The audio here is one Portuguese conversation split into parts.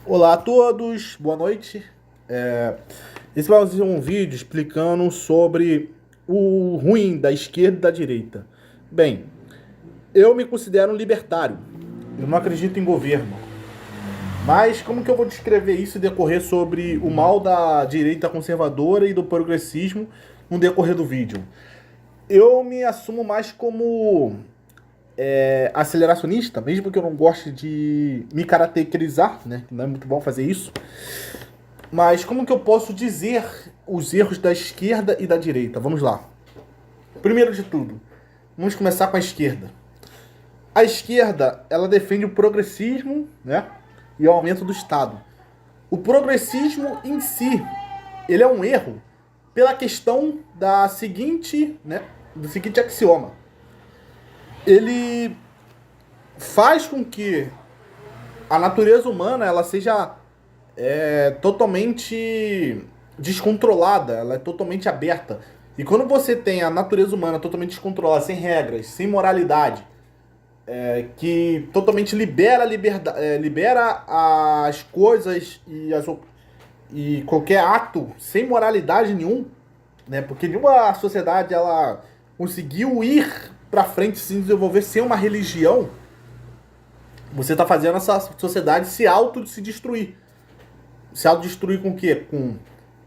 Olá a todos, boa noite. Esse vai ser um vídeo explicando sobre o ruim da esquerda e da direita. Bem, eu me considero um libertário. Eu não acredito em governo. Mas como que eu vou descrever isso e decorrer sobre o mal da direita conservadora e do progressismo no decorrer do vídeo? Eu me assumo mais como aceleracionista, mesmo que eu não goste de me caracterizar, né? Não é muito bom fazer isso. Mas como que eu posso dizer os erros da esquerda e da direita? Vamos lá. Primeiro de tudo, vamos começar com a esquerda. A esquerda, ela defende o progressismo, né? E o aumento do Estado. O progressismo em si, ele é um erro pela questão da seguinte, né? Do seguinte axioma. Ele faz com que a natureza humana ela seja totalmente descontrolada, ela é totalmente aberta. E quando você tem a natureza humana totalmente descontrolada, sem regras, sem moralidade, que totalmente libera as coisas e qualquer ato sem moralidade nenhum, né? Porque nenhuma sociedade ela conseguiu ir para frente se desenvolver sem uma religião. Você está fazendo essa sociedade se destruir. Se autodestruir com o quê? Com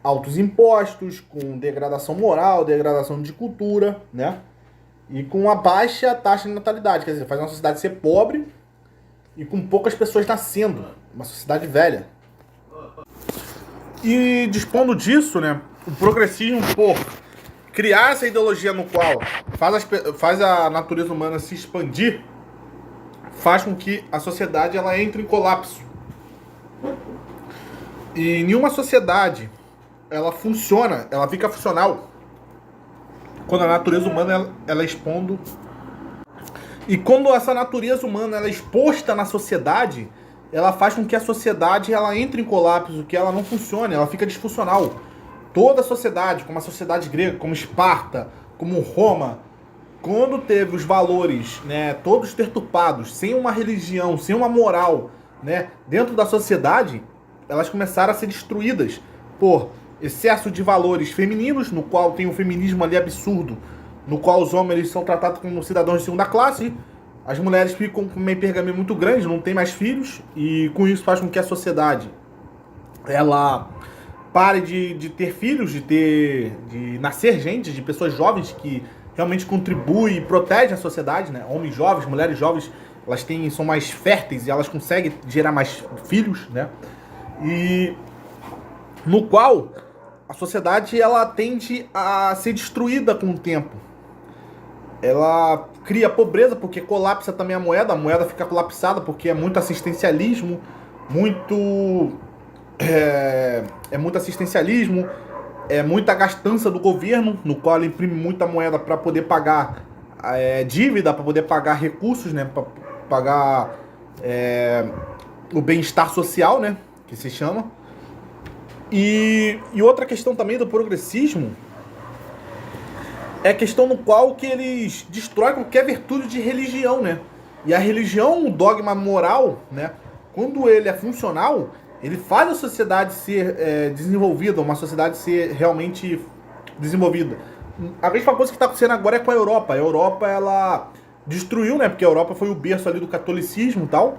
altos impostos, com degradação moral, degradação de cultura, né? E com uma baixa taxa de natalidade. Quer dizer, faz uma sociedade ser pobre e com poucas pessoas nascendo. Uma sociedade velha. E dispondo disso, né? O progressismo, por criar essa ideologia no qual faz a natureza humana se expandir, faz com que a sociedade ela entre em colapso. E nenhuma sociedade ela funciona, ela fica funcional quando a natureza humana ela é expondo. E quando essa natureza humana ela é exposta na sociedade, ela faz com que a sociedade ela entre em colapso, que ela não funcione, ela fica disfuncional. Toda a sociedade, como a sociedade grega, como Esparta, como Roma, quando teve os valores, né, todos deturpados, sem uma religião, sem uma moral, né, dentro da sociedade, elas começaram a ser destruídas por excesso de valores femininos, no qual tem um feminismo ali absurdo, no qual os homens são tratados como cidadãos de segunda classe, as mulheres ficam com uma hipergamia muito grande, não tem mais filhos, e com isso faz com que a sociedade ela pare de ter filhos, de nascer gente, de pessoas jovens que realmente contribuem e protegem a sociedade, né? Homens jovens, mulheres jovens, são mais férteis e elas conseguem gerar mais filhos, né? E no qual a sociedade ela tende a ser destruída com o tempo. Ela cria pobreza porque colapsa também a moeda fica colapsada porque é muito assistencialismo, muito assistencialismo, é muita gastança do governo, no qual ele imprime muita moeda para poder pagar dívida, para poder pagar recursos, né, para pagar o bem-estar social, né, que se chama. E outra questão também do progressismo é a questão no qual que eles destroem qualquer virtude de religião, né? E a religião, o dogma moral, né? Quando ele é funcional, ele faz a sociedade ser desenvolvida, uma sociedade ser realmente desenvolvida. A mesma coisa que está acontecendo agora é com a Europa. A Europa, ela destruiu, né? Porque a Europa foi o berço ali do catolicismo e tal.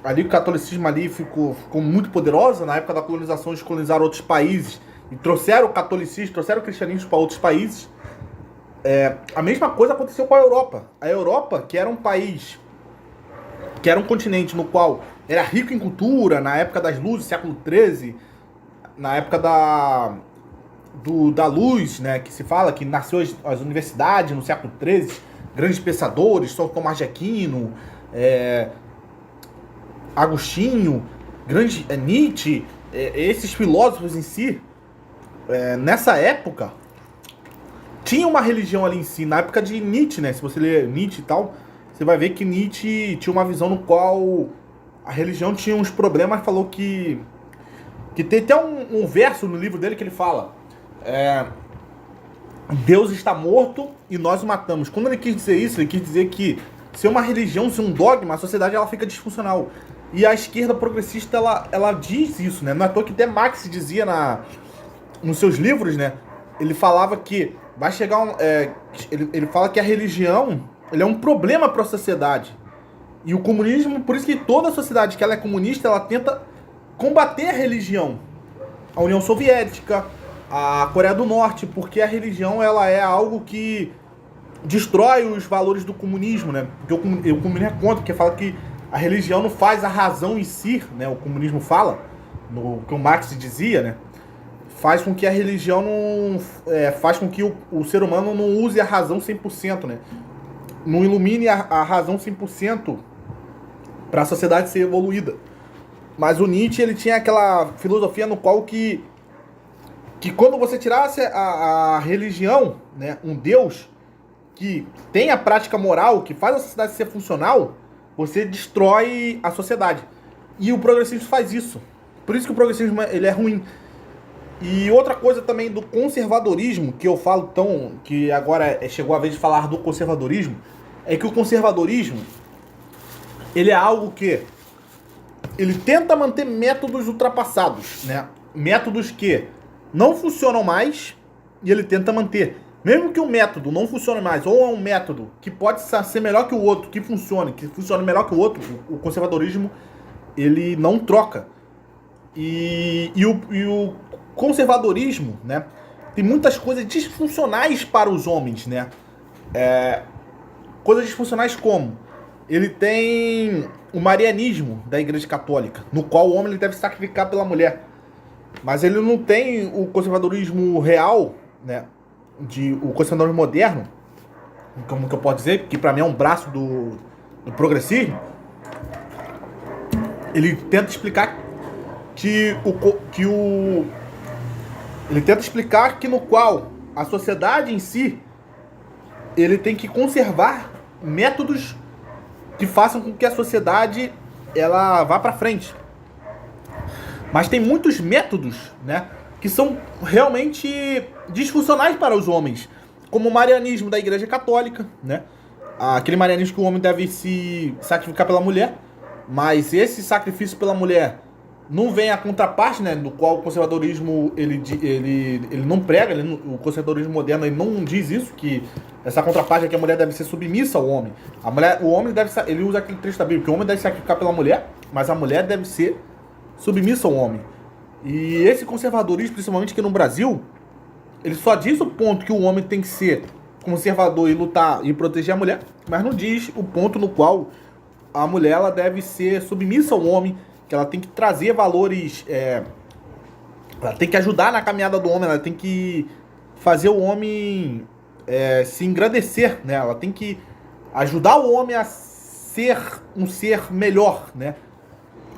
Ali o catolicismo ali ficou muito poderosa. Na época da colonização, eles colonizaram outros países e trouxeram o catolicismo, trouxeram o cristianismo para outros países. A mesma coisa aconteceu com a Europa. A Europa, que era um país, que era um continente no qual era rico em cultura, na época das luzes, século XIII, na época da luz, né, que se fala que nasceu as universidades no século XIII, grandes pensadores, São Tomás de Aquino, Agostinho, Nietzsche, esses filósofos em si, nessa época, tinha uma religião ali em si, na época de Nietzsche, né? Se você ler Nietzsche e tal, você vai ver que Nietzsche tinha uma visão no qual a religião tinha uns problemas, falou que tem até um verso no livro dele que ele fala Deus está morto e nós o matamos. Quando ele quis dizer isso, ele quis dizer que se é uma religião, se é um dogma, a sociedade ela fica disfuncional. E a esquerda progressista, ela diz isso, né? Não é à toa que até Marx dizia nos seus livros, né? Ele falava que vai chegar ele fala que a religião ele é um problema para a sociedade. E o comunismo, por isso que toda a sociedade que ela é comunista, ela tenta combater a religião. A União Soviética, a Coreia do Norte, porque a religião ela é algo que destrói os valores do comunismo, né? Porque o comunismo é contra, porque fala que a religião não faz a razão em si, né? O comunismo fala, no que o Marx dizia, né? Faz com que a religião não... faz com que o ser humano não use a razão 100%, né? Não ilumine a razão 100% para a sociedade ser evoluída. Mas o Nietzsche, ele tinha aquela filosofia no qual que quando você tirasse a religião, né? Um Deus que tem a prática moral, que faz a sociedade ser funcional, você destrói a sociedade. E o progressismo faz isso. Por isso que o progressismo ele é ruim. E outra coisa também do conservadorismo, que eu falo que agora chegou a vez de falar do conservadorismo, é que o conservadorismo, ele é algo que ele tenta manter métodos ultrapassados, né? Métodos que não funcionam mais e ele tenta manter. Mesmo que o método não funcione mais, ou é um método que pode ser melhor que o outro, que funcione melhor que o outro, o conservadorismo, ele não troca. E o conservadorismo, né, tem muitas coisas disfuncionais para os homens, né? Coisas disfuncionais como? Ele tem o marianismo da Igreja Católica, no qual o homem ele deve sacrificar pela mulher. Mas ele não tem o conservadorismo real, né? O conservadorismo moderno, como que eu posso dizer, que para mim é um braço do progressismo. Ele tenta explicar ele tenta explicar que no qual a sociedade em si ele tem que conservar métodos que façam com que a sociedade ela vá para frente. Mas tem muitos métodos, né, que são realmente disfuncionais para os homens, como o marianismo da Igreja Católica, né? Aquele marianismo que o homem deve se sacrificar pela mulher, mas esse sacrifício pela mulher não vem a contraparte, né, do qual o conservadorismo ele não prega, o conservadorismo moderno ele não diz isso, que essa contraparte é que a mulher deve ser submissa ao homem. O homem ele usa aquele trecho da Bíblia, que o homem deve sacrificar pela mulher, mas a mulher deve ser submissa ao homem. E esse conservadorismo, principalmente aqui no Brasil, ele só diz o ponto que o homem tem que ser conservador e lutar e proteger a mulher, mas não diz o ponto no qual a mulher ela deve ser submissa ao homem, que ela tem que trazer valores, ela tem que ajudar na caminhada do homem, ela tem que fazer o homem se engrandecer, né? Ela tem que ajudar o homem a ser um ser melhor, né?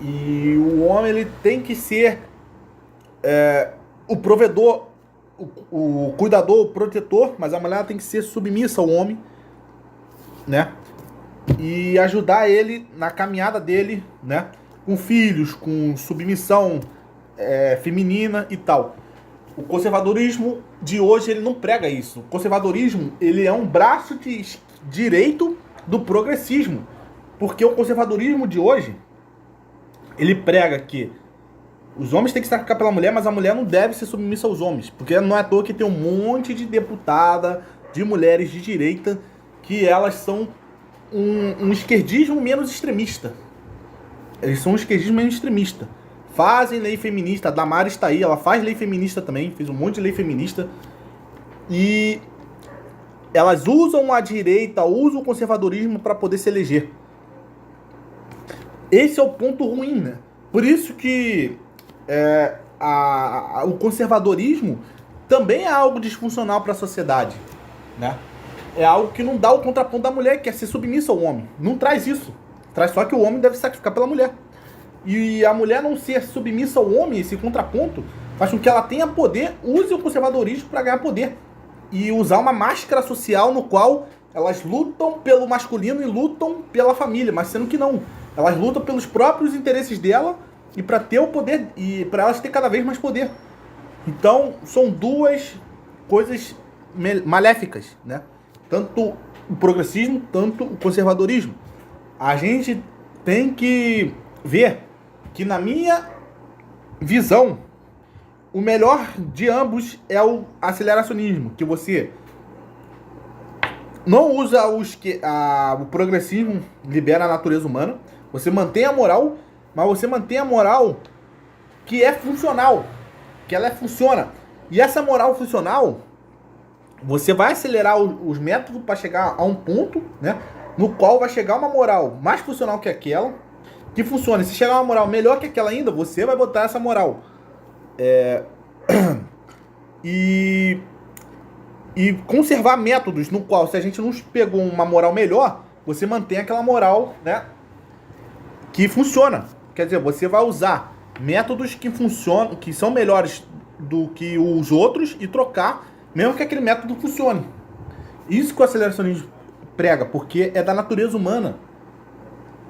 E o homem ele tem que ser o provedor, o cuidador, o protetor, mas a mulher tem que ser submissa ao homem, né? E ajudar ele na caminhada dele, né? Com filhos, com submissão feminina e tal. O conservadorismo de hoje ele não prega isso. O conservadorismo ele é um braço de direito do progressismo, porque o conservadorismo de hoje ele prega que os homens têm que sacrificar pela mulher, mas a mulher não deve ser submissa aos homens. Porque não é à toa que tem um monte de deputada, de mulheres de direita, que elas são um esquerdismo menos extremista. Eles são um esquerdismo menos extremista. Fazem lei feminista. A Damares está aí, ela faz lei feminista também, fez um monte de lei feminista. E elas usam a direita, usam o conservadorismo para poder se eleger. Esse é o ponto ruim, né? Por isso que o conservadorismo também é algo disfuncional para a sociedade, né? É algo que não dá o contraponto da mulher, que é ser submissa ao homem. Não traz isso. Traz só que o homem deve sacrificar pela mulher. E a mulher não ser submissa ao homem, esse contraponto, faz com que ela tenha poder, use o conservadorismo para ganhar poder. E usar uma máscara social no qual elas lutam pelo masculino e lutam pela família, mas sendo que não. Elas lutam pelos próprios interesses dela e para ter o poder, e para elas ter cada vez mais poder. Então, são duas coisas maléficas, né? Tanto o progressismo, tanto o conservadorismo. A gente tem que vê que, na minha visão, o melhor de ambos é o aceleracionismo, que você não usa o progressismo libera a natureza humana, você mantém a moral, mas você mantém a moral que é funcional, que ela funciona. E essa moral funcional, você vai acelerar os métodos para chegar a um ponto, né, no qual vai chegar uma moral mais funcional que aquela, que funciona. Se chegar uma moral melhor que aquela ainda, você vai botar essa moral. E conservar métodos no qual, se a gente não pegou uma moral melhor, você mantém aquela moral, né, que funciona. Quer dizer, você vai usar métodos que funcionam, que são melhores do que os outros, e trocar, mesmo que aquele método funcione. Isso que o aceleracionismo prega, porque é da natureza humana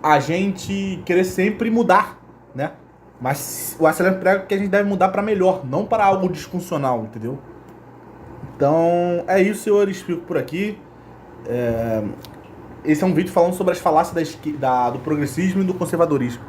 a gente querer sempre mudar, né? Mas o aceleracionismo prega que a gente deve mudar para melhor, não para algo disfuncional, entendeu? Então, é isso, senhores. Fico por aqui. Esse é um vídeo falando sobre as falácias do progressismo e do conservadorismo.